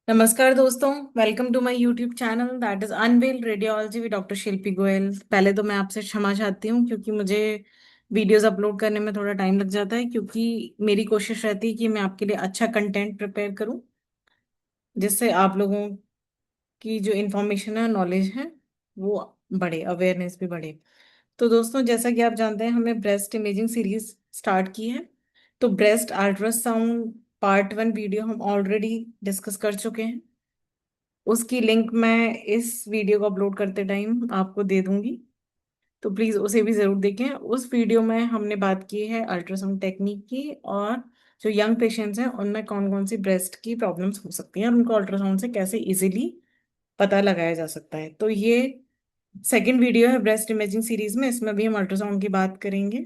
नमस्कार दोस्तों। Welcome to my YouTube channel that is unveil radiology with doctor Shilpi Goyal. पहले तो मैं आपसे क्षमा चाहती हूँ क्योंकि मुझे वीडियोस अपलोड करने में थोड़ा टाइम लग जाता है, क्योंकि मेरी कोशिश रहती है कि मैं आपके लिए अच्छा कंटेंट प्रिपेयर करूँ जिससे आप लोगों की जो इन्फॉर्मेशन है, नॉलेज है, वो बढ़े, अवेयरनेस भी बढ़े। तो दोस्तों, जैसा कि आप जानते हैं, हमने ब्रेस्ट इमेजिंग सीरीज स्टार्ट की है। तो ब्रेस्ट अल्ट्रासाउंड पार्ट 1 वीडियो हम ऑलरेडी डिस्कस कर चुके हैं। उसकी लिंक मैं इस वीडियो को अपलोड करते टाइम आपको दे दूंगी, तो प्लीज उसे भी जरूर देखें। उस वीडियो में हमने बात की है अल्ट्रासाउंड टेक्निक की, और जो यंग पेशेंट्स हैं उनमें कौन कौन सी ब्रेस्ट की प्रॉब्लम्स हो सकती हैं और उनको अल्ट्रासाउंड से कैसे इजीली पता लगाया जा सकता है। तो ये सेकंड वीडियो है ब्रेस्ट इमेजिंग सीरीज में, इसमें भी हम अल्ट्रासाउंड की बात करेंगे।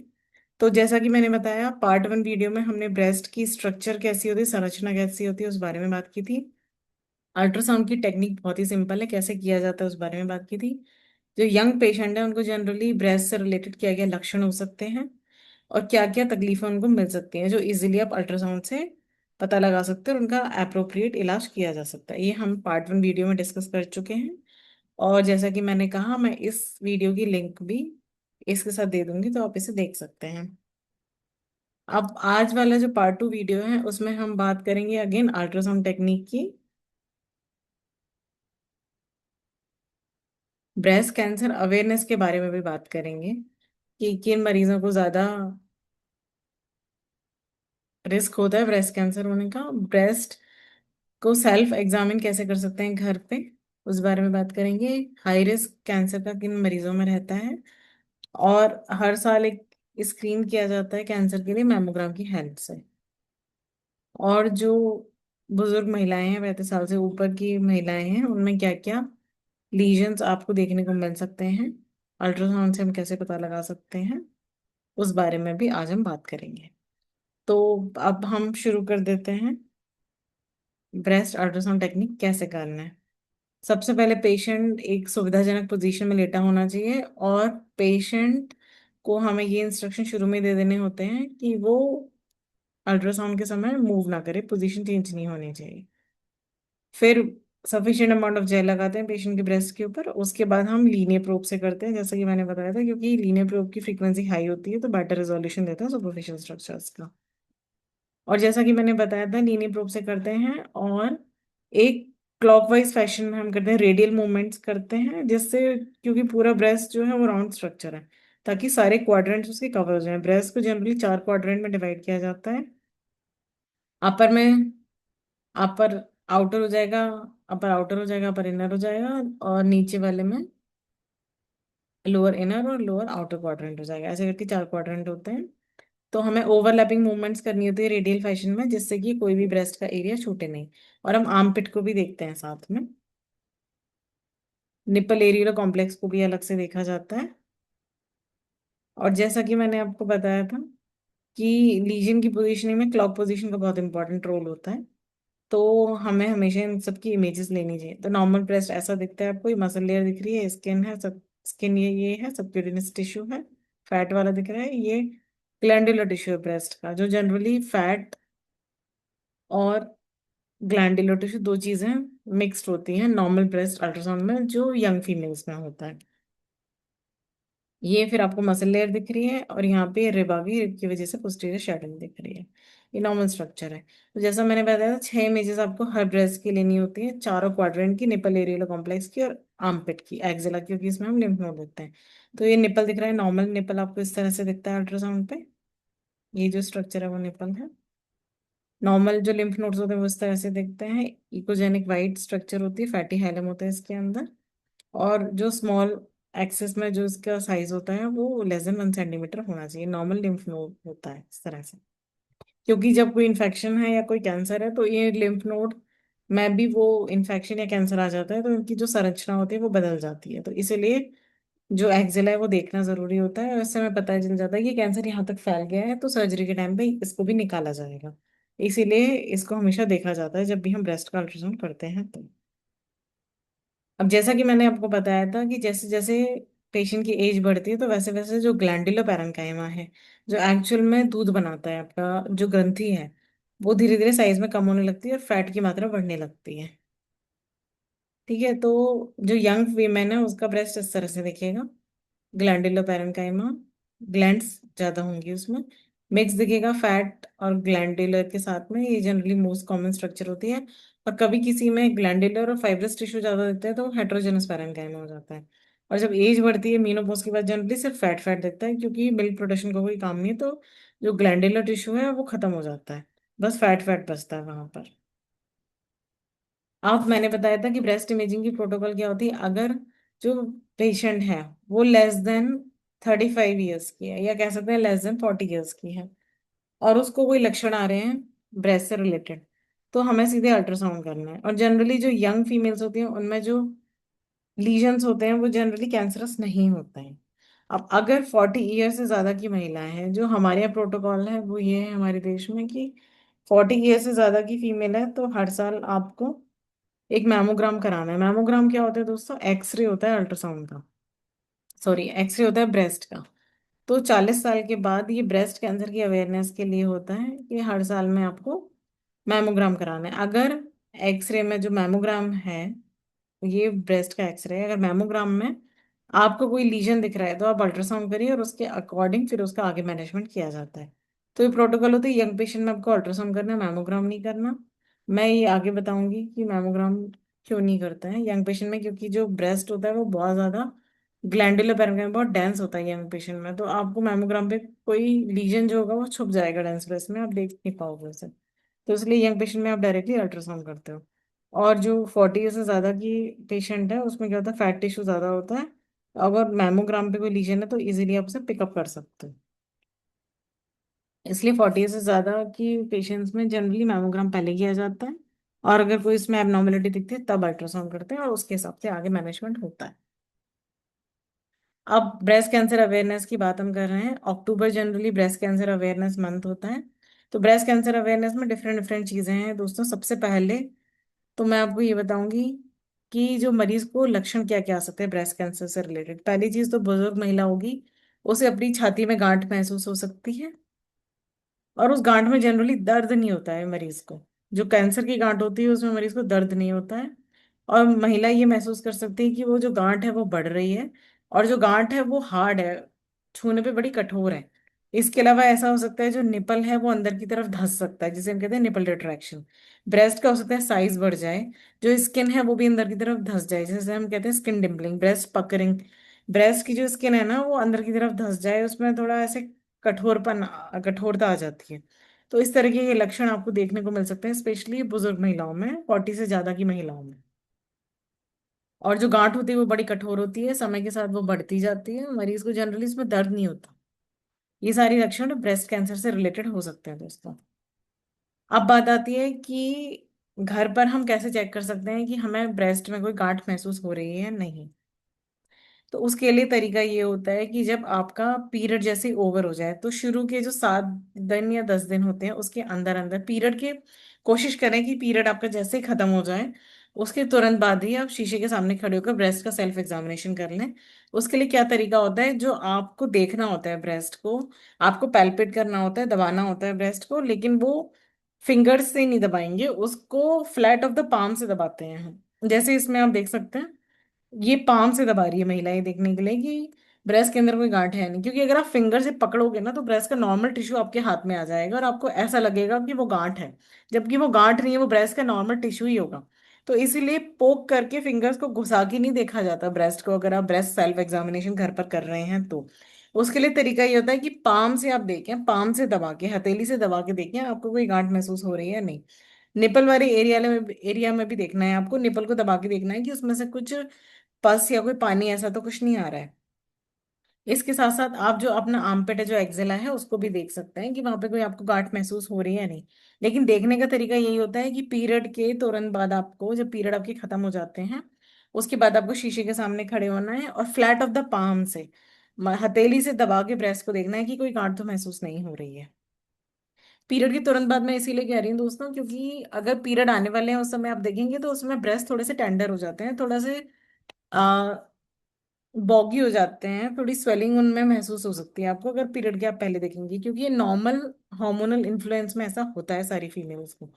तो जैसा कि मैंने बताया, पार्ट 1 वीडियो में हमने ब्रेस्ट की स्ट्रक्चर कैसी होती है, संरचना कैसी होती है, उस बारे में बात की थी। अल्ट्रासाउंड की टेक्निक बहुत ही सिंपल है, कैसे किया जाता है उस बारे में बात की थी। जो यंग पेशेंट है उनको जनरली ब्रेस्ट से रिलेटेड क्या क्या लक्षण हो सकते हैं और क्या क्या तकलीफें उनको मिल सकती हैं, जो इजीली आप अल्ट्रासाउंड से पता लगा सकते हैं और उनका अप्रोप्रिएट इलाज किया जा सकता है। ये हम पार्ट 1 वीडियो में डिस्कस कर चुके हैं। और जैसा कि मैंने कहा, मैं इस वीडियो की लिंक भी इसके साथ दे दूंगी, तो आप इसे देख सकते हैं। अब आज वाला जो पार्ट 2 वीडियो है उसमें हम बात करेंगे अगेन अल्ट्रासाउंड टेक्निक की। ब्रेस्ट कैंसर अवेयरनेस के बारे में भी बात करेंगे कि किन मरीजों को ज्यादा रिस्क होता है ब्रेस्ट कैंसर होने का, ब्रेस्ट को सेल्फ एग्जामिन कैसे कर सकते हैं घर पे, उस बारे में बात करेंगे। हाई रिस्क कैंसर का किन मरीजों में रहता है, और हर साल एक स्क्रीन किया जाता है कैंसर के लिए मैमोग्राम की हेल्प से। और जो बुजुर्ग महिलाएं हैं, 35 साल से ऊपर की महिलाएं हैं, उनमें क्या क्या लीजन्स आपको देखने को मिल सकते हैं, अल्ट्रासाउंड से हम कैसे पता लगा सकते हैं, उस बारे में भी आज हम बात करेंगे। तो अब हम शुरू कर देते हैं। ब्रेस्ट अल्ट्रासाउंड टेक्निक कैसे करना है। सबसे पहले पेशेंट एक सुविधाजनक पोजीशन में लेटा होना चाहिए, और पेशेंट को हमें ये इंस्ट्रक्शन शुरू में दे देने होते हैं कि वो अल्ट्रासाउंड के समय मूव ना करे, पोजीशन चेंज नहीं होनी चाहिए। फिर सफिशिएंट अमाउंट ऑफ जेल लगाते हैं पेशेंट के ब्रेस्ट के ऊपर। उसके बाद हम लीनियर प्रोब से करते हैं, जैसा कि मैंने बताया था, क्योंकि लीनियर प्रोब की फ्रीक्वेंसी हाई होती है तो बेटर रेजोल्यूशन देता है सुपरफिशियल स्ट्रक्चर्स का। और जैसा कि मैंने बताया था, लीनियर प्रोब से करते हैं, और एक क्लॉकवाइज फैशन में हम करते हैं, रेडियल मूवमेंट्स करते हैं, जिससे क्योंकि पूरा ब्रेस्ट जो है वो राउंड स्ट्रक्चर है, ताकि सारे क्वाड्रेंट्स उसके कवर हो जाएं। ब्रेस्ट को जनरली 4 क्वाड्रेंट में डिवाइड किया जाता है। अपर में अपर आउटर हो जाएगा, अपर आउटर हो जाएगा, अपर इनर हो जाएगा, और नीचे वाले में लोअर इनर और लोअर आउटर क्वाड्रेंट हो जाएगा। ऐसे करके 4 क्वाड्रेंट होते हैं। तो हमें ओवरलैपिंग मूवमेंट्स करनी होती है रेडियल फैशन में, जिससे कि कोई भी ब्रेस्ट का एरिया छूटे नहीं। और हम आर्म पिट को भी देखते हैं साथ में। निपल एरियल कॉम्प्लेक्स को भी अलग से देखा जाता है। और जैसा कि मैंने आपको बताया था कि लीजन की पोजीशनिंग में क्लॉक पोजीशन का बहुत इंपॉर्टेंट रोल होता है। तो हमें हमेशा इन सबकी इमेजेस लेनी चाहिए। तो नॉर्मल ब्रेस्ट ऐसा दिखता है आपको, ये मसल लेयर दिख रही है, स्किन है, सब स्किन ये है, सबक्यूटेनियस टिश्यू है, फैट वाला दिख रहा है, ये ग्लैंडुलर टिश्यू है ब्रेस्ट का। जो जनरली फैट और ग्लैंडुलर टिश्यू दो चीजें मिक्स्ड होती हैं नॉर्मल ब्रेस्ट अल्ट्रासाउंड में, जो यंग फीमेल्स में होता है। ये फिर आपको मसल लेयर दिख रही है, और यहाँ पे रिब आ गई, रिब की वजह से पोस्टीरियर शैडोइंग दिख रही है। ये नॉर्मल स्ट्रक्चर है। तो जैसा मैंने बताया था, 6 इमेजेस आपको हर ब्रेस्ट की लेनी होती है, चारों क्वाड्रेंट की, निपल एरियल कॉम्प्लेक्स की, और आर्मपिट की, एक्जिला, क्योंकि इसमें हम लिम्फ नोड देखते हैं। तो ये निपल दिख रहा है, नॉर्मल निपल आपको इस तरह से दिखता है अल्ट्रासाउंड पे। ये जो स्ट्रक्चर है वो निपल है। नॉर्मल जो लिम्फ नोड्स होते हैं वो इस तरह से दिखते हैं। इकोजेनिक वाइट स्ट्रक्चर होती है, फैटी हाइलम होता है इसके अंदर। और जो स्मॉल एक्सेस में जो इसका साइज होता है वो <<1 cm होना चाहिए। नॉर्मल लिम्फ नोड होता है इस तरह से, क्योंकि जब कोई इन्फेक्शन है या कोई कैंसर है तो ये लिम्फ नोड में भी वो इन्फेक्शन या कैंसर आ जाता है, तो इनकी जो संरचना होती है वो बदल जाती है। तो इसीलिए जो एक्जिला है वो देखना जरूरी होता है, और इससे हमें पता चल जाता है कि कैंसर यहाँ तक फैल गया है, तो सर्जरी के टाइम पे इसको भी निकाला जाएगा। इसीलिए इसको हमेशा देखा जाता है जब भी हम ब्रेस्ट का अल्ट्रासाउंड करते हैं। तो अब जैसा कि मैंने आपको बताया था कि जैसे जैसे पेशेंट की एज बढ़ती है, तो वैसे वैसे जो ग्लैंडुलर पैरेन्काइमा है, जो एक्चुअल में दूध बनाता है, आपका जो ग्रंथि है, वो धीरे धीरे साइज में कम होने लगती है और फैट की मात्रा बढ़ने लगती है। ठीक है, तो जो यंग वीमेन है उसका ब्रेस्ट इस तरह से दिखेगा। ग्लैंडुलर पैरेन्काइमा, ग्लैंड्स ज्यादा होंगी उसमें। मिक्स दिखेगा फैट और ग्लैंडुलर के साथ में, ये जनरली मोस्ट कॉमन स्ट्रक्चर होती है। और कभी किसी में ग्लैंडुलर और फाइब्रस टिश्यू ज्यादा दिखता है तो हेट्रोजेनस पैरेन्काइमा हो जाता है। और जब एज बढ़ती है मीनोपॉज के बाद जनरली सिर्फ फैट फैट दिखता है, क्योंकि मिल्क प्रोडक्शन का कोई काम नहीं है, तो जो ग्लैंडुलर टिश्यू है वो खत्म हो जाता है, बस फैट फैट बचता है वहां पर। आप, मैंने बताया था कि ब्रेस्ट इमेजिंग की प्रोटोकॉल क्या होती है। अगर जो पेशेंट है वो लेस देन 35 ईयर्स की है, या कह सकते हैं लेस देन 40 ईयर्स की है, और उसको कोई लक्षण आ रहे हैं ब्रेस्ट से रिलेटेड, तो हमें सीधे अल्ट्रासाउंड करना है। और जनरली जो यंग फीमेल्स होती हैं उनमें जो लीजन्स होते हैं वो जनरली कैंसरस नहीं होते हैं। अब अगर 40 ईयर से ज्यादा की महिलाएं हैं, जो हमारे यहाँ प्रोटोकॉल है वो ये है हमारे देश में कि 40 ईयर से ज्यादा की फीमेल है तो हर साल आपको एक मैमोग्राम कराना है। मैमोग्राम क्या होता है दोस्तों? एक्सरे होता है अल्ट्रासाउंड का, सॉरी एक्सरे होता है ब्रेस्ट का। तो 40 साल के बाद ये ब्रेस्ट कैंसर की अवेयरनेस के लिए होता है कि हर साल में आपको मैमोग्राम कराना है। अगर एक्सरे में जो मैमोग्राम है, ये ब्रेस्ट का एक्सरे है, अगर मैमोग्राम में आपको कोई लीजन दिख रहा है तो आप अल्ट्रासाउंड करिए और उसके अकॉर्डिंग फिर उसका आगे मैनेजमेंट किया जाता है। तो ये प्रोटोकॉल होता है, यंग पेशेंट में आपको अल्ट्रासाउंड करना है, मैमोग्राम नहीं करना। मैं ये आगे बताऊंगी कि मैमोग्राम क्यों नहीं करते हैं यंग पेशेंट में, क्योंकि जो ब्रेस्ट होता है वो बहुत ज्यादा ग्लैंडुलर पैरेन्काइमा बहुत डेंस होता है यंग पेशेंट में, तो आपको मैमोग्राम पे कोई लीजन जो होगा वो छुप जाएगा डेंस ब्रेस्ट में, आप देख नहीं पाओगे उसे। तो इसलिए यंग पेशेंट में आप डायरेक्टली अल्ट्रासाउंड करते हो। और जो 40 से ज्यादा की पेशेंट है उसमें क्या होता है, फैट टिश्यू ज्यादा होता है। अगर मैमोग्राम पे कोई लीजन है तो इजीली आप उसे पिकअप कर सकते हो। इसलिए 40 से ज्यादा की पेशेंट्स में जनरली मैमोग्राम पहले किया जाता है, और अगर कोई इसमें एबनॉर्मेलिटी दिखती है तब अल्ट्रासाउंड करते हैं, और उसके हिसाब से आगे मैनेजमेंट होता है। अब ब्रेस्ट कैंसर अवेयरनेस की बात हम कर रहे हैं। October generally breast cancer awareness month होता है। तो ब्रेस्ट कैंसर अवेयरनेस में डिफरेंट डिफरेंट चीजें हैं दोस्तों। सबसे पहले तो मैं आपको ये बताऊंगी कि जो मरीज को लक्षण क्या क्या आ सकते हैं ब्रेस्ट कैंसर से रिलेटेड। पहली चीज तो बुजुर्ग महिला होगी, उसे अपनी छाती में गांठ महसूस हो सकती है, और उस गांठ में जनरली दर्द नहीं होता है मरीज को। जो कैंसर की गांठ होती है उसमें मरीज को दर्द नहीं होता है। और महिला ये महसूस कर सकती है कि वो जो गांठ है वो बढ़ रही है, और जो गांठ है वो हार्ड है, छूने पे बड़ी कठोर है। इसके अलावा ऐसा हो सकता है जो निपल है वो अंदर की तरफ धंस सकता है, जिसे हम कहते हैं निपल रिट्रैक्शन। ब्रेस्ट का हो सकता है साइज बढ़ जाए, जो स्किन है वो भी अंदर की तरफ धंस जाए, जैसे हम कहते हैं स्किन डिम्पलिंग, ब्रेस्ट पकरिंग। ब्रेस्ट की जो स्किन है ना वो अंदर की तरफ धंस जाए, उसमें थोड़ा ऐसे कठोरपन, कठोरता आ जाती है। तो इस तरह के ये लक्षण आपको देखने को मिल सकते हैं, स्पेशली बुजुर्ग महिलाओं में, 40 से ज्यादा की महिलाओं में। और जो गांठ होती है वो बड़ी कठोर होती है, समय के साथ वो बढ़ती जाती है, मरीज को जनरली इसमें दर्द नहीं होता। ये सारी लक्षण ब्रेस्ट कैंसर से रिलेटेड हो सकते हैं दोस्तों। अब बात आती है कि घर पर हम कैसे चेक कर सकते हैं कि हमें ब्रेस्ट में कोई गांठ महसूस हो रही है या नहीं। तो उसके लिए तरीका ये होता है कि जब आपका पीरियड जैसे ओवर हो जाए, तो शुरू के जो 7 दिन या 10 दिन होते हैं उसके अंदर अंदर पीरियड के, कोशिश करें कि पीरियड आपका जैसे ही खत्म हो जाए उसके तुरंत बाद ही आप शीशे के सामने खड़े होकर ब्रेस्ट का सेल्फ एग्जामिनेशन कर लें। उसके लिए क्या तरीका होता है, जो आपको देखना होता है ब्रेस्ट को, आपको पैल्पेट करना होता है, दबाना होता है ब्रेस्ट को, लेकिन वो फिंगर्स से नहीं दबाएंगे उसको, फ्लैट ऑफ द पाम से दबाते हैं हम। जैसे इसमें आप देख सकते हैं ये पाम से दबा रही है महिला, ये देखने के लिए कि ब्रेस्ट के अंदर कोई गांठ है नहीं, क्योंकि अगर आप फिंगर से पकड़ोगे ना तो ब्रेस्ट का नॉर्मल टिश्यू आपके हाथ में आ जाएगा और आपको ऐसा लगेगा कि वो गांठ है, जबकि वो गांठ नहीं है, वो ब्रेस्ट का नॉर्मल टिश्यू ही होगा। तो इसीलिए पोक करके फिंगर्स को घुसा के नहीं देखा जाता ब्रेस्ट को, अगर आप ब्रेस्ट सेल्फ एग्जामिनेशन घर पर कर रहे हैं तो। उसके लिए तरीका ये होता है कि पाम से आप देखें, पाम से दबा के, हथेली से दबा के देखें आपको कोई गांठ महसूस हो रही है या नहीं। निपल वाले एरिया में भी देखना है आपको, निपल को दबा के देखना है कि उसमें से कुछ पस या कोई पानी ऐसा तो कुछ नहीं आ रहा है। इसके साथ साथ आप जो अपना आर्मपिट है, जो एक्जिला है, उसको भी देख सकते हैं कि वहां पे कोई आपको गांठ महसूस हो रही है या नहीं। लेकिन देखने का तरीका यही होता है कि पीरियड के तुरंत बाद आपको, जब पीरियड आपके खत्म हो जाते हैं उसके बाद आपको शीशे के सामने खड़े होना है और फ्लैट ऑफ द पाम से, हथेली से दबा के ब्रेस्ट को देखना है कि कोई गांठ तो महसूस नहीं हो रही है। पीरियड के तुरंत बाद मैं इसीलिए कह रही हूँ दोस्तों, क्योंकि अगर पीरियड आने वाले हैं उस समय आप देखेंगे तो उसमें ब्रेस्ट थोड़े से टेंडर हो जाते हैं, थोड़ा से बॉगी हो जाते हैं, थोड़ी स्वेलिंग उनमें महसूस हो सकती है आपको अगर पीरियड के आप पहले देखेंगे, क्योंकि ये नॉर्मल हार्मोनल इन्फ्लुएंस में ऐसा होता है सारी फीमेल्स को।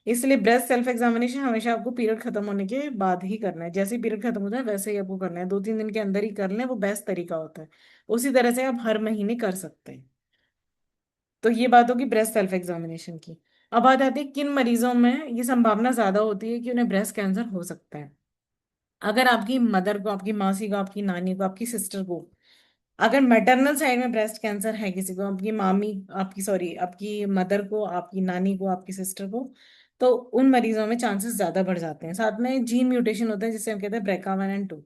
इसलिए ब्रेस्ट सेल्फ एग्जामिनेशन हमेशा आपको पीरियड खत्म होने के बाद ही करना है। जैसे ही पीरियड खत्म होता है वैसे ही आपको करना है, 2-3 दिन के अंदर ही कर लें, वो बेस्ट तरीका होता है। उसी तरह से आप हर महीने कर सकते हैं। तो ये बात होगी ब्रेस्ट सेल्फ एग्जामिनेशन की। अब बात आती है किन मरीजों में ये संभावना ज्यादा होती है कि उन्हें ब्रेस्ट कैंसर हो सकता है। अगर आपकी मदर को, आपकी मासी को, आपकी नानी को, आपकी सिस्टर को, अगर मैटरनल साइड में ब्रेस्ट कैंसर है किसी को, आपकी मामी, आपकी सॉरी आपकी मदर को, आपकी नानी को, आपकी सिस्टर को, तो उन मरीजों में चांसेस ज्यादा बढ़ जाते हैं। साथ में जीन म्यूटेशन होता है जिसे हम कहते हैं BRCA1 and 2।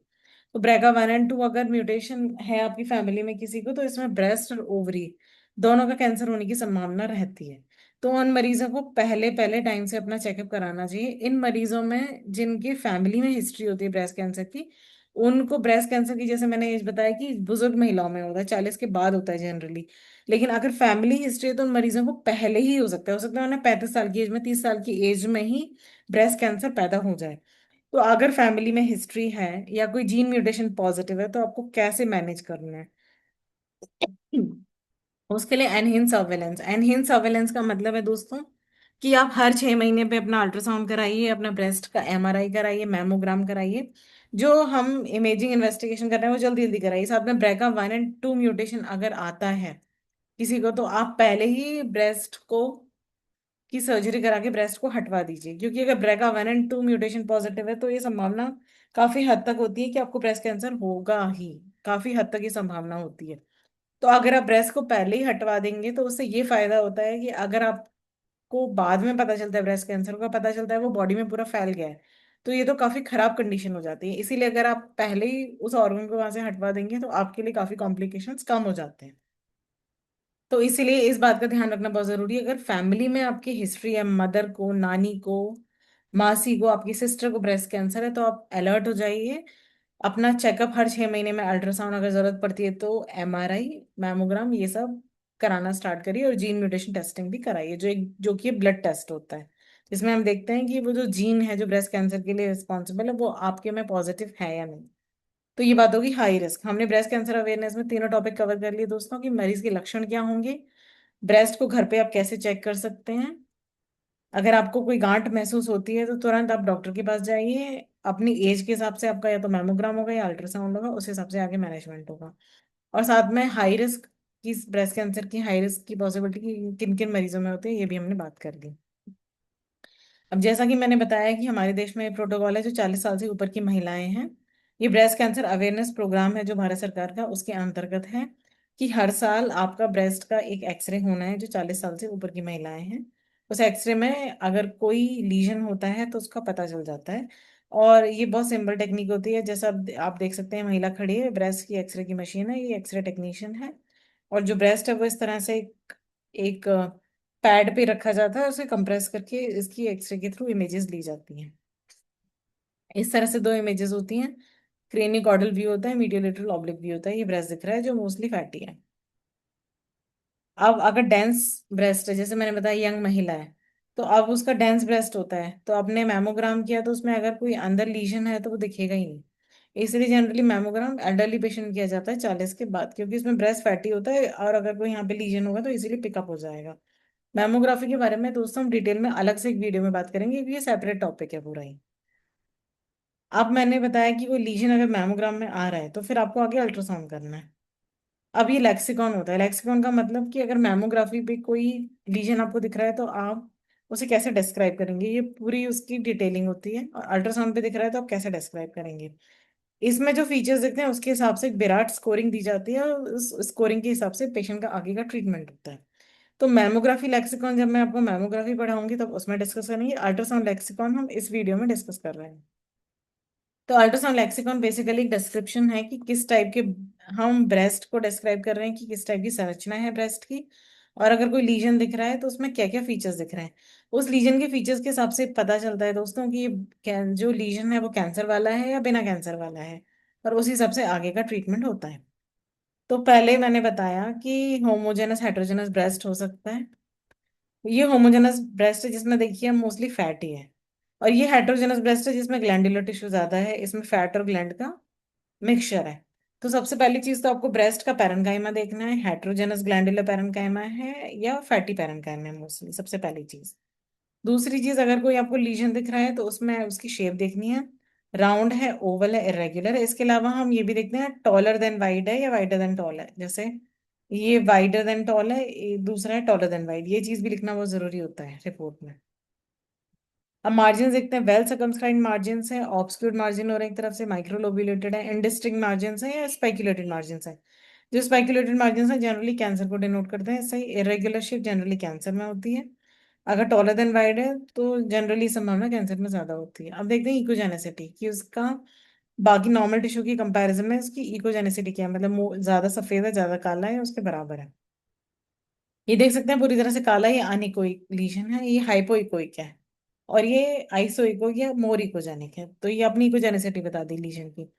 तो BRCA1 and 2 अगर म्यूटेशन है आपकी फैमिली में किसी को, तो इसमें ब्रेस्ट और ओवरी दोनों का कैंसर होने की संभावना रहती है। तो उन मरीजों को पहले पहले टाइम से अपना चेकअप कराना चाहिए। इन मरीजों में जिनकी फैमिली में हिस्ट्री होती है ब्रेस्ट कैंसर की, उनको ब्रेस्ट कैंसर की, जैसे मैंने ये बताया कि बुजुर्ग महिलाओं में होता है, 40 के बाद होता है जनरली। लेकिन अगर फैमिली हिस्ट्री है तो उन मरीजों को पहले ही हो सकता है उन्हें 35 साल की एज में, 30 साल की एज में ही ब्रेस्ट कैंसर पैदा हो जाए। तो अगर फैमिली में हिस्ट्री है या कोई जीन म्यूटेशन पॉजिटिव है, तो आपको कैसे मैनेज करना है? उसके लिए एनहेंस सर्वेलेंस का मतलब है दोस्तों कि आप हर 6 महीने पे अपना अल्ट्रासाउंड कराइए, अपना ब्रेस्ट का MRI कराइए, मैमोग्राम कराइए। जो हम इमेजिंग इन्वेस्टिगेशन कर रहे हैं वो जल्दी जल्दी कराइए। साथ में BRCA1 and 2 म्यूटेशन अगर आता है किसी को, तो आप पहले ही ब्रेस्ट को की सर्जरी करा के ब्रेस्ट को हटवा दीजिए। क्योंकि अगर BRCA1 and 2 म्यूटेशन पॉजिटिव है तो ये संभावना काफी हद तक होती है कि आपको ब्रेस्ट कैंसर होगा ही। काफी हद तक ये संभावना होती है। तो अगर आप ब्रेस्ट को पहले ही हटवा देंगे तो उससे ये फायदा होता है कि अगर आपको बाद में पता चलता है ब्रेस्ट कैंसर का, पता चलता है वो बॉडी में पूरा फैल गया है, तो ये तो काफी खराब कंडीशन हो जाती है। इसीलिए अगर आप पहले ही उस ऑर्गन को वहां से हटवा देंगे तो आपके लिए काफी कॉम्प्लिकेशंस कम हो जाते हैं। तो इसीलिए इस बात का ध्यान रखना बहुत जरूरी है। अगर फैमिली में आपकी हिस्ट्री है, मदर को, नानी को, मासी को, आपकी सिस्टर को ब्रेस्ट कैंसर है, तो आप अलर्ट हो जाइए। अपना चेकअप हर 6 महीने में, अल्ट्रासाउंड अगर जरूरत पड़ती है तो MRI, मैमोग्राम, ये सब कराना स्टार्ट करिए। और जीन म्यूटेशन टेस्टिंग भी कराइए, जो कि ब्लड टेस्ट होता है, जिसमें हम देखते हैं कि वो जो जीन है जो ब्रेस्ट कैंसर के लिए रिस्पॉन्सिबल है वो आपके में पॉजिटिव है या नहीं। तो ये बात होगी हाई रिस्क। हमने ब्रेस्ट कैंसर अवेयरनेस में तीनों टॉपिक कवर कर लिए दोस्तों, कि मरीज के लक्षण क्या होंगे, ब्रेस्ट को घर पे आप कैसे चेक कर सकते हैं, अगर आपको कोई गांठ महसूस होती है तो तुरंत आप डॉक्टर के पास जाइए। अपनी एज के हिसाब से आपका या तो मैमोग्राम होगा या अल्ट्रासाउंड होगा, उस हिसाब से आगे मैनेजमेंट होगा। और साथ में हाई रिस्क की, ब्रेस्ट कैंसर की हाई रिस्क की पॉसिबिलिटी किन किन मरीजों में होती है ये भी हमने बात कर ली। अब जैसा कि मैंने बताया कि हमारे देश में प्रोटोकॉल है जो 40 साल से ऊपर की महिलाएं हैं, ये ब्रेस्ट कैंसर अवेयरनेस प्रोग्राम है जो भारत सरकार का, उसके अंतर्गत है कि हर साल आपका ब्रेस्ट का एक एक्सरे होना है जो 40 साल से ऊपर की महिलाएं हैं। उस एक्सरे में अगर कोई लीजन होता है तो उसका पता चल जाता है। और ये बहुत सिंपल टेक्निक होती है। जैसा आप देख सकते हैं, महिला खड़ी है, ब्रेस्ट की एक्सरे की मशीन है, ये एक्सरे टेक्नीशियन है। और जो ब्रेस्ट है वो इस तरह से एक पैड पे रखा जाता है, उसे कंप्रेस करके इसकी एक्सरे के थ्रू इमेजेस ली जाती हैं। इस तरह से दो इमेजेस होती हैं, क्रेनियो कॉर्डल व्यू होता है, मीडियो लेटरल ऑब्लिक व्यू होता है। ये ब्रेस्ट दिख रहा है जो मोस्टली फैटी है। अब अगर डेंस ब्रेस्ट है, जैसे मैंने बताया यंग महिला है, तो अब उसका डेंस ब्रेस्ट होता है, तो आपने मैमोग्राम किया तो उसमें अगर कोई अंदर लीजन है तो वो दिखेगा ही नहीं। इसलिए जनरली मैमोग्राम एल्डरली पेशेंट किया जाता है 40 के बाद, क्योंकि इसमें ब्रेस्ट फैटी होता है और अगर कोई यहाँ पे लीजन होगा तो इजीली पिकअप हो जाएगा। मैमोग्राफी के बारे में दोस्तों हम डिटेल में अलग से एक वीडियो में बात करेंगे, क्योंकि ये सेपरेट टॉपिक है पूरा ही। अब मैंने बताया कि कोई लीजन अगर मैमोग्राम में आ रहा है तो फिर आपको आगे अल्ट्रासाउंड करना है। अब ये लेक्सिकॉन होता है। लेक्सिकॉन का मतलब कि अगर मैमोग्राफी पे कोई लीजन आपको दिख रहा है तो आप उसे कैसे डिस्क्राइब करेंगे, ये पूरी उसकी डिटेलिंग होती है। और अल्ट्रासाउंड पे दिख रहा है तो आप कैसे डिस्क्राइब करेंगे। इसमें जो फीचर्स दिखते हैं उसके हिसाब से एक विराट स्कोरिंग दी जाती है, और उस स्कोरिंग के हिसाब से पेशेंट का आगे का ट्रीटमेंट होता है। तो मैमोग्राफी लेक्सिकॉन जब मैं आपको मैमोग्राफी पढ़ाऊंगी तब उसमें डिस्कस करेंगे। अल्ट्रासाउंड लेक्सिकॉन हम इस वीडियो में डिस्कस कर रहे हैं। तो अल्ट्रासाउंड लेक्सिकॉन बेसिकली एक डिस्क्रिप्शन है कि किस टाइप के, हम ब्रेस्ट को डिस्क्राइब कर रहे हैं कि किस टाइप की संरचना है ब्रेस्ट की। और अगर कोई लीजन दिख रहा है तो उसमें क्या क्या फीचर्स दिख रहे हैं, उस लीजन के फीचर्स के हिसाब से पता चलता है दोस्तों कि ये जो लीजन है वो कैंसर वाला है या बिना कैंसर वाला है। और उस हिसाब से आगे का ट्रीटमेंट होता है। तो पहले मैंने बताया कि होमोजेनस हेटेरोजेनस ब्रेस्ट हो सकता है। ये होमोजेनस ब्रेस्ट है जिसमें देखिए मोस्टली फैट ही है। और ये हेटेरोजेनस ब्रेस्ट है जिसमें ग्लैंडुलर टिश्यू ज्यादा है, इसमें फैट और ग्लैंड का मिक्सचर है। तो सबसे पहली चीज तो आपको ब्रेस्ट का पैरेन्काइमा देखना है, हेटेरोजेनस ग्लैंडुलर पैरेन्काइमा है या फैटी पैरेन्काइमा है मोस्टली, सबसे पहली चीज। दूसरी चीज, अगर कोई आपको लीजन दिख रहा है तो उसमें उसकी शेप देखनी है, राउंड है, ओवल है, इरेगुलर है। इसके अलावा हम ये भी देखते हैं टॉलर देन वाइड है या वाइडर देन टॉल है। जैसे ये वाइडर देन टॉल है, दूसरा है टॉलर देन वाइड। ये चीज भी लिखना बहुत जरूरी होता है रिपोर्ट में। अब मार्जिन देखते हैं, वेल सर्कमस्क्राइब्ड मार्जिन है, ऑब्सक्यूर्ड मार्जिन और एक तरफ से माइक्रोलोब्यूलेटेड है, इनडिस्टिंक्ट मार्जिन है या स्पेक्युलेटेड मार्जिन है। जो स्पेक्युलेटेड मार्जिन है जनरली कैंसर को डिनोट करते हैं। सही, इरेगुलर शेप जनरली कैंसर में होती है। अगर टॉलर देन वाइड है तो जनरली संभावना कैंसर में ज्यादा होती है। अब देखते हैं इकोजेनेसिटी कि उसका बाकी नॉर्मल टिश्यू की कंपैरिजन में उसकी इकोजेनेसिटी क्या है, मतलब ज्यादा सफेद है, ज्यादा काला है, उसके बराबर है। ये देख सकते हैं पूरी तरह से काला, ये अनिकोइक लीजन है, ये हाइपोइकोइक है, और ये आइसोइकोइक या मोर इकोजेनिक है। तो ये अपनी इकोजेनेसिटी बता दी लीजन की।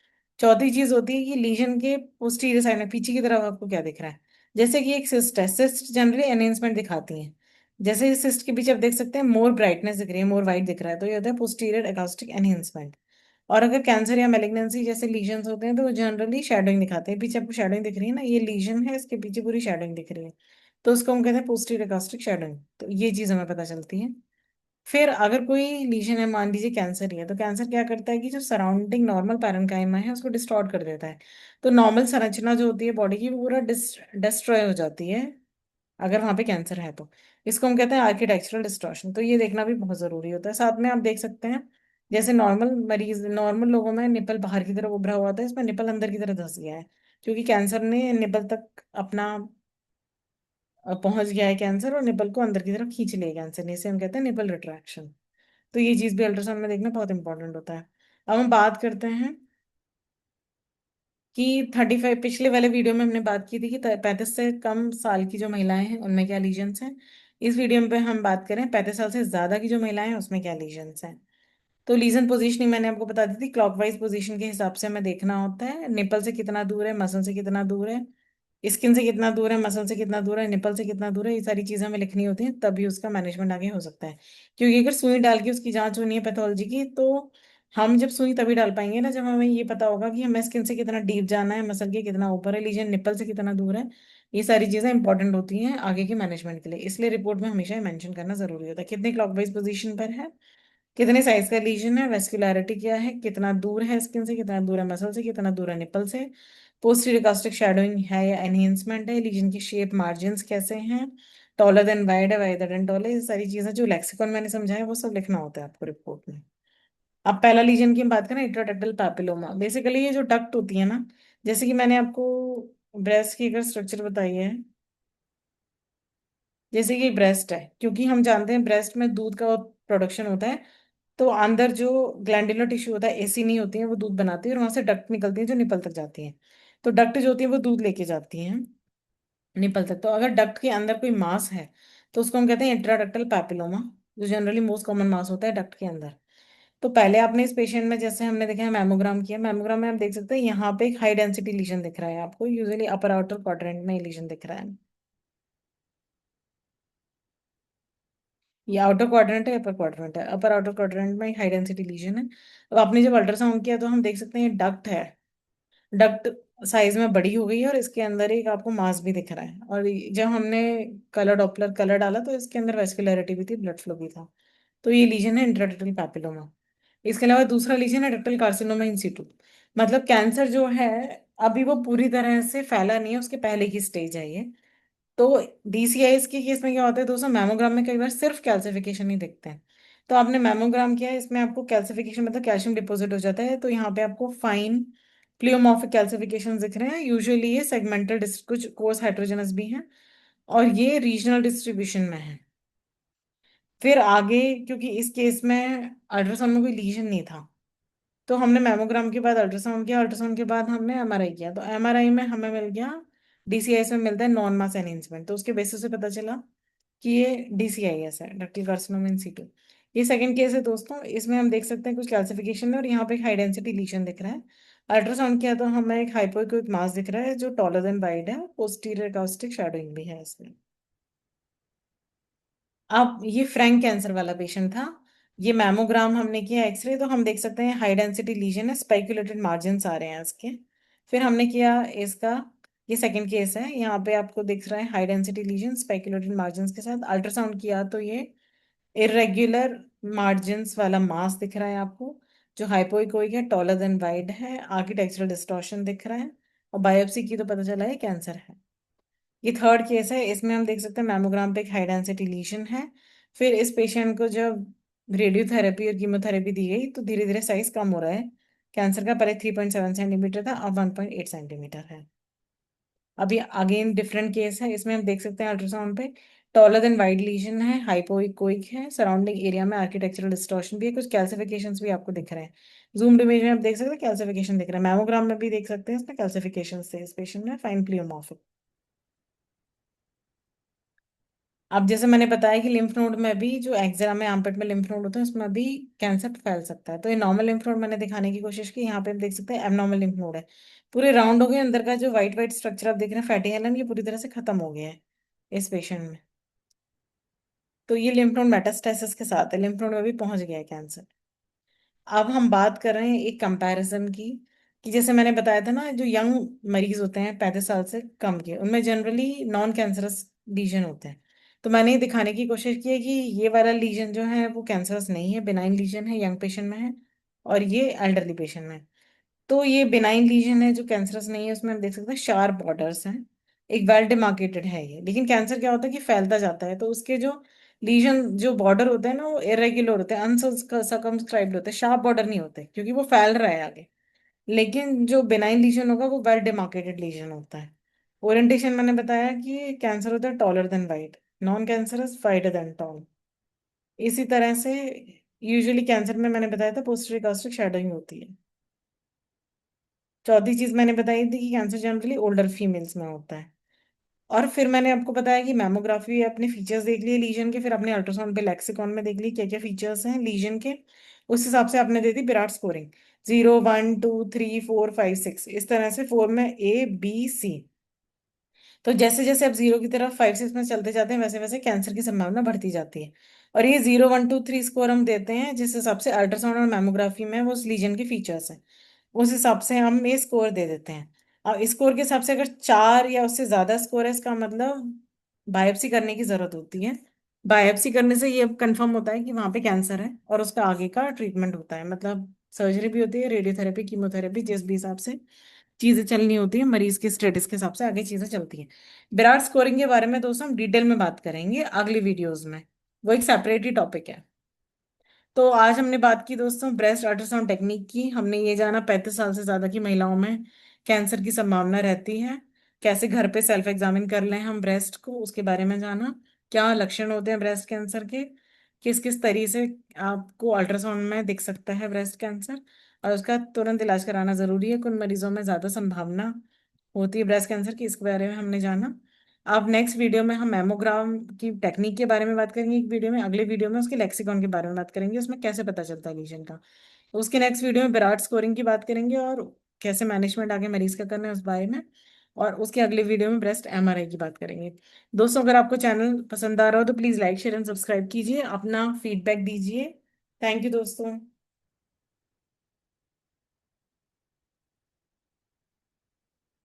चौथी चीज होती है कि लीजन के पोस्टीरियर साइड में पीछे की तरफ आपको क्या दिख रहा है। जैसे कि एक सिस्ट है, सिस्ट जनरली एनहेंसमेंट दिखाती है। जैसे इस सिस्ट के पीछे आप देख सकते हैं मोर ब्राइटनेस दिख रही है, मोर वाइट दिख रहा है, तो ये होता है पोस्टीरियर एकास्टिक एनहेंसमेंट। और अगर कैंसर या मेलिग्नेंसी जैसे लीजन्स होते हैं तो जनरली शेडोइंग दिखाते हैं। पीछे आपको शेडोइंग दिख रही है ना, ये लीजन है, इसके पीछे पूरी शेडोइंग दिख रही है, तो उसको हम कहते हैं पोस्टीरियर एकास्टिक शेडोइंग। तो ये चीज हमें पता चलती है। फिर अगर कोई लीजन है, मान लीजिए कैंसर ही है, तो कैंसर क्या करता है कि जो सराउंडिंग नॉर्मल पैरेन्काइमा है उसको डिस्टॉर्ट कर देता है। तो नॉर्मल संरचना जो होती है बॉडी की वो पूरा डिस्ट्रॉय हो जाती है अगर वहां पे कैंसर है तो। इसको हम कहते हैं आर्किटेक्चरल डिस्टॉर्शन। तो ये देखना भी बहुत जरूरी होता है। साथ में आप देख सकते हैं जैसे नॉर्मल लोगों में निपल बाहर की तरफ उभरा हुआ था, इसमें निपल अंदर की तरफ धंस गया है, क्योंकि कैंसर ने निपल तक अपना पहुंच गया है कैंसर, और निपल को अंदर की तरफ खींच लिया कैंसर ने, इसे हम कहते हैं निपल रिट्रैक्शन। तो ये चीज भी अल्ट्रासाउंड में देखना बहुत इंपॉर्टेंट होता है। अब हम बात करते हैं कि 35, पिछले वाले वीडियो में हमने बात की थी कि 35 से कम साल की जो महिलाएं हैं उनमें क्या लीजन्स हैं। इस वीडियो में हम बात करें 35 साल से ज्यादा की जो महिलाएं हैं उसमें क्या लीजन्स हैं। तो लीजन पोजीशनिंग मैंने आपको बता दी थी, क्लॉकवाइज पोजीशन के हिसाब से हमें देखना होता है, निपल से कितना दूर है, मसल से कितना दूर है, स्किन से कितना दूर है, मसल से कितना दूर है, निपल से कितना दूर है। ये सारी चीजें हमें लिखनी होती हैं, तभी उसका मैनेजमेंट आगे हो सकता है। क्योंकि अगर सुई डाल के उसकी जांच होनी है पैथोलॉजी की, तो हम जब सुई तभी डाल पाएंगे ना जब हमें ये पता होगा कि हमें स्किन से कितना डीप जाना है, मसल के कितना ऊपर है, लीजन निपल से कितना दूर है। ये सारी चीजें इंपॉर्टेंट होती हैं आगे के मैनेजमेंट के लिए, इसलिए रिपोर्ट में हमेशा मेंशन करना जरूरी होता है। कितने क्लॉकवाइज पोजीशन पर है, कितने साइज का लीजन है, वेस्कुलैरिटी क्या है, कितना दूर है स्किन से, कितना दूर है मसल से, कितना दूर है निपल से, पोस्टीरियर कास्टिक शैडोइंग है या एनहेंसमेंट है, लीजन की शेप मार्जिन्स कैसे हैं, टॉलर देन वाइड है, वाइडर देन टॉल है। ये सारी चीजें जो लेक्सिकॉन मैंने समझाया वो सब लिखना होता है आपको रिपोर्ट में। अब पहला लीजन की हम बात करें, इंट्राडक्टल पैपिलोमा। बेसिकली ये जो डक्ट होती है ना, जैसे कि मैंने आपको ब्रेस्ट की अगर स्ट्रक्चर बताई है, जैसे कि ब्रेस्ट है, क्योंकि हम जानते हैं ब्रेस्ट में दूध का प्रोडक्शन होता है, तो अंदर जो ग्लैंडुलर टिश्यू होता है, एसी नहीं होती है, वो दूध बनाती है और वहां से डक्ट निकलती है जो निपल तक जाती है। तो डक्ट जो होती है वो दूध लेके जाती है निपल तक। तो अगर डक्ट के अंदर कोई मास है तो उसको हम कहते हैं इंट्राडक्टल पैपिलोमा, जो जनरली मोस्ट कॉमन मास होता है डक्ट के अंदर। तो पहले आपने इस पेशेंट में, जैसे हमने देखा है मैमोग्राम किया, मैमोग्राम में आप देख सकते हैं यहाँ पे एक हाई डेंसिटी लीजन दिख रहा है आपको, यूजुअली अपर आउटर क्वाड्रेंट में लीजन दिख रहा है। ये आउटर क्वाड्रेंट है, अपर क्वाड्रेंट है, अपर आउटर क्वाड्रेंट में हाई डेंसिटी लीजन है। अब आपने जब अल्ट्रासाउंड किया तो हम देख सकते हैं ये डक्ट है, डक्ट साइज में बड़ी हो गई है और इसके अंदर एक आपको मास भी दिख रहा है। और जब हमने कलर डॉपलर कलर डाला तो इसके अंदर वेस्कुलरिटी भी थी, ब्लड फ्लो भी था। तो ये लीजन है इंट्राडक्टल पैपिलोमा। इसके अलावा दूसरा लीजन है डक्टल कार्सिनोमा इन सीटू। मतलब कैंसर जो है अभी वो पूरी तरह से फैला नहीं है, उसके पहले की स्टेज है ये। तो डीसीआईएस के केस में क्या होता है दोस्तों, मैमोग्राम में कई बार सिर्फ कैल्सिफिकेशन ही दिखते हैं। तो आपने मैमोग्राम किया है, इसमें आपको कैल्सिफिकेशन मतलब कैल्शियम डिपॉजिट हो जाता है, तो यहाँ पे आपको फाइन प्लियोमॉर्फिक कैल्सिफिकेशन दिख रहे हैं। यूजुअली ये सेगमेंटल, कुछ कोर्स हाइड्रोजनस भी हैं, और ये रीजनल डिस्ट्रीब्यूशन में है। फिर आगे, क्योंकि इस केस में अल्ट्रासाउंड में कोई लीजन नहीं था, तो हमने मेमोग्राम के बाद अल्ट्रासाउंड किया, अल्ट्रासाउंड के बाद हमने एमआरआई किया, तो एमआरआई में हमें मिल गया, डीसीआईएस में मिलता है नॉन मास एनहेंसमेंट, तो उसके बेसिस से पता चला कि ये डीसीआईएस है, डक्टल कार्सिनोमा इन सीटू। ये सेकंड केस है दोस्तों, इसमें हम देख सकते हैं कुछ कैल्सिफिकेशन है और यहाँ पे एक हाई डेंसिटी लीशन दिख रहा है। अल्ट्रासाउंड किया तो हमें एक हाइपोइक मास दिख रहा है जो टॉलर देन वाइड है, पोस्टीरियर कास्टिक शैडोइंग भी है इसमें। अब ये फ्रैंक कैंसर वाला पेशेंट था, ये मैमोग्राम हमने किया, एक्सरे, तो हम देख सकते हैं हाई डेंसिटी लीजन है, स्पेक्युलेटेड मार्जिन्स आ रहे हैं इसके। फिर हमने किया इसका, ये सेकंड केस है, यहाँ पे आपको दिख रहा है high density lesion spiculated margins के साथ। अल्ट्रासाउंड किया तो ये इरेग्युलर मार्जिन्स वाला मास दिख रहा है आपको, जो हाइपोइकोइक है, टॉलर देन वाइड है, आर्किटेक्चरल डिस्टॉर्शन दिख रहा है, और बायोप्सी की तो पता चला है कैंसर है। ये थर्ड केस है, इसमें हम देख सकते हैं मैमोग्राम पे एक हाई डेंसिटी लीशन है। फिर इस पेशेंट को जब रेडियोथेरेपी और कीमोथेरेपी दी गई तो धीरे धीरे साइज कम हो रहा है कैंसर का। पहले 3.7 सेंटीमीटर था, अब 1.8 सेंटीमीटर है। अभी अगेन डिफरेंट केस है, इसमें हम देख सकते हैं अल्ट्रासाउंड पे टॉलर देन वाइड लीजन है, हाइपोइकोइक है, सराउंडिंग एरिया में आर्किटेक्चरल डिस्टॉर्शन भी है, कुछ कैल्सिफिकेशंस भी आपको दिख रहे हैं। जूम्ड इमेज में आप देख सकते हैं कैल्सिफिकेशन दिख रहा है, मैमोग्राम में भी देख सकते हैं इसमें कैल्सिफिकेशन थे इस पेशेंट में, फाइन प्लियोमॉर्फिक। अब जैसे मैंने बताया कि लिम्फ नोड में भी, जो एक्जरा में आर्मपिट में लिम्फ नोड होते हैं उसमें भी कैंसर फैल सकता है। तो ये नॉर्मल लिम्फ नोड मैंने दिखाने की कोशिश की, यहाँ पे आप देख सकते हैं एबनॉर्मल लिम्फ नोड है, पूरे राउंड हो गए, अंदर का जो व्हाइट व्हाइट स्ट्रक्चर आप देख रहे हैं फैटी हेलन, ये पूरी तरह से खत्म हो गया है इस पेशेंट में। तो ये लिम्फ नोड मेटास्टेसिस के साथ है, लिम्फ नोड में भी पहुंच गया है कैंसर। अब हम बात कर रहे हैं एक कंपैरिजन की, कि जैसे मैंने बताया था ना, जो यंग मरीज होते हैं 35 साल से कम के, उनमें जनरली नॉन कैंसरस लीजन होते हैं। तो मैंने ये दिखाने की कोशिश की है कि ये वाला लीजन जो है वो कैंसरस नहीं है, बिनाइन लीजन है, यंग पेशेंट में है, और ये एल्डरली पेशेंट में है। तो ये बिनाइन लीजन है जो कैंसरस नहीं है, उसमें हम देख सकते हैं शार्प बॉर्डर्स हैं, एक वेल डिमार्केटेड है ये। लेकिन कैंसर क्या होता है कि फैलता जाता है, तो उसके जो लीजन जो बॉर्डर होते हैं ना वो इरेग्युलर होते हैं, अनसर्कमस्क्राइब्ड होते हैं, शार्प बॉर्डर नहीं होते क्योंकि वो फैल रहा है आगे। लेकिन जो बिनाइन लीजन होगा वो वेल डिमार्केटेड लीजन होता है। ओरिएंटेशन मैंने बताया कि कैंसर होता है taller than wide, non cancerous wider than tall. इसी तरह से यूजुअली कैंसर में मैंने बताया था पोस्टीरियर गास्ट्रिक शैडोइंग होती है। चौथी चीज मैंने बताई थी कि कैंसर जनरली ओल्डर फीमेल्स में होता है। और फिर मैंने आपको बताया कि मैमोग्राफी अपने फीचर्स देख लिए लीजन के, फिर अपने अल्ट्रासाउंड पे लेक्सिकॉन में देख ली क्या क्या फीचर्स हैं लीजन के, उस हिसाब से आपने दे दी विराट स्कोरिंग, 0 1 2 3 4 5 6, इस तरह से 4 में A B C। तो जैसे जैसे आप 0 की तरफ 5 6 में चलते जाते हैं वैसे वैसे कैंसर की संभावना बढ़ती जाती है। और ये 0 1 2 3 स्कोर हम देते हैं जिस हिसाब से अल्ट्रासाउंड और मैमोग्राफी में वो उस लीजन के फीचर्स हैं, उस हिसाब से हम ये स्कोर दे देते हैं। अब स्कोर के हिसाब से अगर 4 या उससे ज्यादा स्कोर है, इसका मतलब बायोप्सी करने की जरूरत होती है। बायोप्सी करने से ये कंफर्म होता है कि वहां पे कैंसर है, और उसका आगे का ट्रीटमेंट होता है, मतलब सर्जरी भी होती है, रेडियोथेरेपी, कीमोथेरेपी, जिस भी हिसाब से चीजें चलनी होती है मरीज के स्टेटस के हिसाब से आगे चीजें चलती हैं। विराट स्कोरिंग के बारे में दोस्तों हम डिटेल में बात करेंगे अगली वीडियोस में, वो एक सेपरेट ही टॉपिक है। तो आज हमने बात की दोस्तों ब्रेस्ट अल्ट्रासाउंड टेक्निक की, हमने ये जाना 35 साल से ज्यादा की महिलाओं में कैंसर की संभावना रहती है, कैसे घर पे सेल्फ एग्जामिन कर लें हम ब्रेस्ट को, उसके बारे में जाना, क्या लक्षण होते हैं ब्रेस्ट कैंसर के, किस किस तरीके से आपको अल्ट्रासाउंड में दिख सकता है ब्रेस्ट कैंसर, और उसका तुरंत इलाज कराना जरूरी है, कुछ मरीजों में ज्यादा संभावना होती है ब्रेस्ट कैंसर की, इसके बारे में हमने जाना। अब नेक्स्ट वीडियो में हम मैमोग्राम की टेक्निक के बारे में बात करेंगे एक वीडियो में, अगले वीडियो में उसके लेक्सिकॉन के बारे में बात करेंगे, उसमें कैसे पता चलता है लीजन का। उसके नेक्स्ट वीडियो में विराट स्कोरिंग की बात करेंगे और कैसे मैनेजमेंट आगे मरीज का करना है उस बारे में। और उसके अगले वीडियो में ब्रेस्ट MRI की बात करेंगे। दोस्तों अगर आपको चैनल पसंद आ रहा हो तो please like share and subscribe कीजिए, अपना फीडबैक दीजिए। थैंक यू दोस्तों।